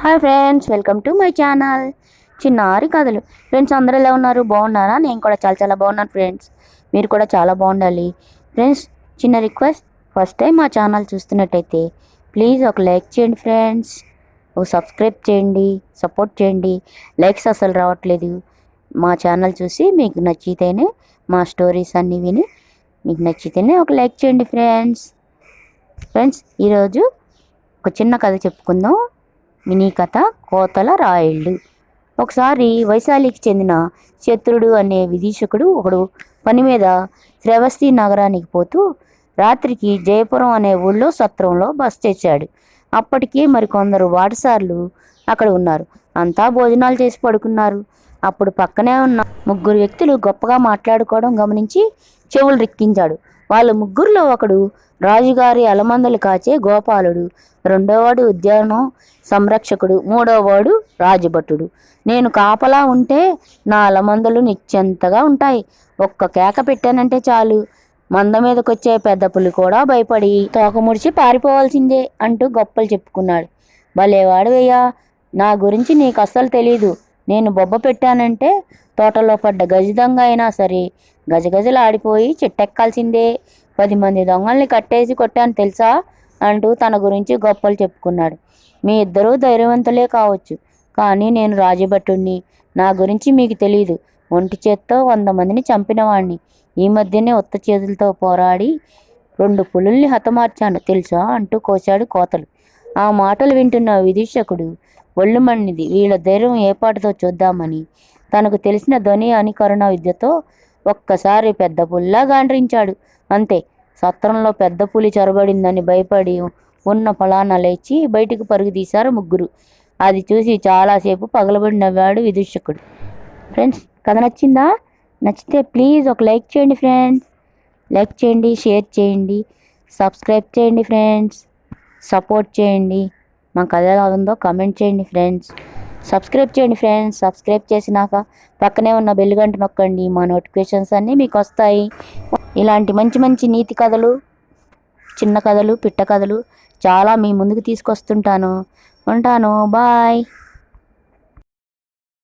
Hi friends, welcome to my channel చిన్నారి కథలు. Friends, అందరూ ఎలా ఉన్నారు? బాగున్నారా? నేను కూడా చాలా చాలా బాగున్నాను ఫ్రెండ్స్. మీరు కూడా చాలా బాగుండాలి ఫ్రెండ్స్. చిన్న రిక్వెస్ట్, ఫస్ట్ టైం మా ఛానల్ చూస్తున్నట్టయితే ప్లీజ్ ఒక లైక్ చేయండి ఫ్రెండ్స్, ఒక సబ్స్క్రైబ్ చేయండి, సపోర్ట్ చేయండి. లైక్స్ అసలు రావట్లేదు. మా ఛానల్ చూసి మీకు నచ్చితేనే, మా స్టోరీస్ అన్నీ విని మీకు నచ్చితేనే ఒక లైక్ చేయండి ఫ్రెండ్స్. ఈరోజు ఒక చిన్న కథ చెప్పుకుందాం. మినీ కథ కోతల రాయుళ్ళు. ఒకసారి వైశాలికి చెందిన శత్రుడు అనే విదీషకుడు ఒకడు పని మీద శ్రావస్తి నగరానికి పోతూ రాత్రికి జయపురం అనే ఊళ్ళో సత్రంలో బస చేశాడు. అప్పటికే మరికొందరు వాటసార్లు అక్కడ ఉన్నారు. అంతా భోజనాలు చేసి పడుకున్నారు. అప్పుడు పక్కనే ఉన్న ముగ్గురు వ్యక్తులు గొప్పగా మాట్లాడుకోవడం గమనించి చెవులు రిక్కించాడు. వాళ్ళ ముగ్గురులో ఒకడు రాజుగారి అలమందలు కాచే గోపాలుడు, రెండోవాడు ఉద్యానం సంరక్షకుడు, మూడోవాడు రాజభటుడు. నేను కాపలా ఉంటే నా అలమందలు నిశ్చంతగా ఉంటాయి. ఒక్క కేక పెట్టానంటే చాలు, మంద మీదకొచ్చే పెద్ద పులి కూడా భయపడి తోక ముడిచి పారిపోవాల్సిందే అంటూ గొప్పలు చెప్పుకున్నాడు. భలేవాడువయ్యా, నా గురించి నీకు అస్సలు తెలీదు. నేను బొబ్బ పెట్టానంటే తోటలో పడ్డ గజదొంగ అయినా సరే గజగజలాడిపోయి చెట్టెక్కాల్సిందే. 10 మంది దొంగల్ని కట్టేసి కొట్టాను తెలుసా అంటూ తన గురించి గొప్పలు చెప్పుకున్నాడు. మీ ఇద్దరూ ధైర్యవంతులే కావచ్చు, కానీ నేను రాజభటుణ్ణి. నా గురించి మీకు తెలీదు. ఒంటి చేత్తో 100 మందిని చంపినవాణ్ణి. ఈ మధ్యనే ఉత్త చేతులతో పోరాడి 2 పులుల్ని హతమార్చాను తెలుసా అంటూ కోశాడు కోతలు. ఆ మాటలు వింటున్న విదీషకుడు ఒళ్ళు మండిది. వీళ్ళ ధైర్యం ఏపాటితో చూద్దామని తనకు తెలిసిన ధ్వని అనుకరణ విద్యతో ఒక్కసారి పెద్ద పుల్లా గాండ్రించాడు. అంతే, సత్రంలో పెద్ద పులి చొరబడిందని భయపడి ఉన్న ఫలానా లేచి బయటికి పరుగు తీశారు ముగ్గురు. అది చూసి చాలాసేపు పగలబడి నవ్వాడు విదూషకుడు. ఫ్రెండ్స్, కథ నచ్చిందా? నచ్చితే ప్లీజ్ ఒక లైక్ చేయండి ఫ్రెండ్స్. లైక్ చేయండి, షేర్ చేయండి, సబ్స్క్రైబ్ చేయండి ఫ్రెండ్స్, సపోర్ట్ చేయండి. మా కథ ఎలా ఉందో కామెంట్ చేయండి ఫ్రెండ్స్. సబ్స్క్రైబ్ చేయండి ఫ్రెండ్స్. సబ్స్క్రైబ్ చేసినాక పక్కనే ఉన్న బెల్ గంట నొక్కండి. మా నోటిఫికేషన్స్ అన్నీ మీకు వస్తాయి. ఇలాంటి మంచి మంచి నీతి కథలు, చిన్న కథలు, పిట్ట కథలు చాలా మీ ముందుకు తీసుకొస్తుంటాను. ఉంటాను. బాయ్.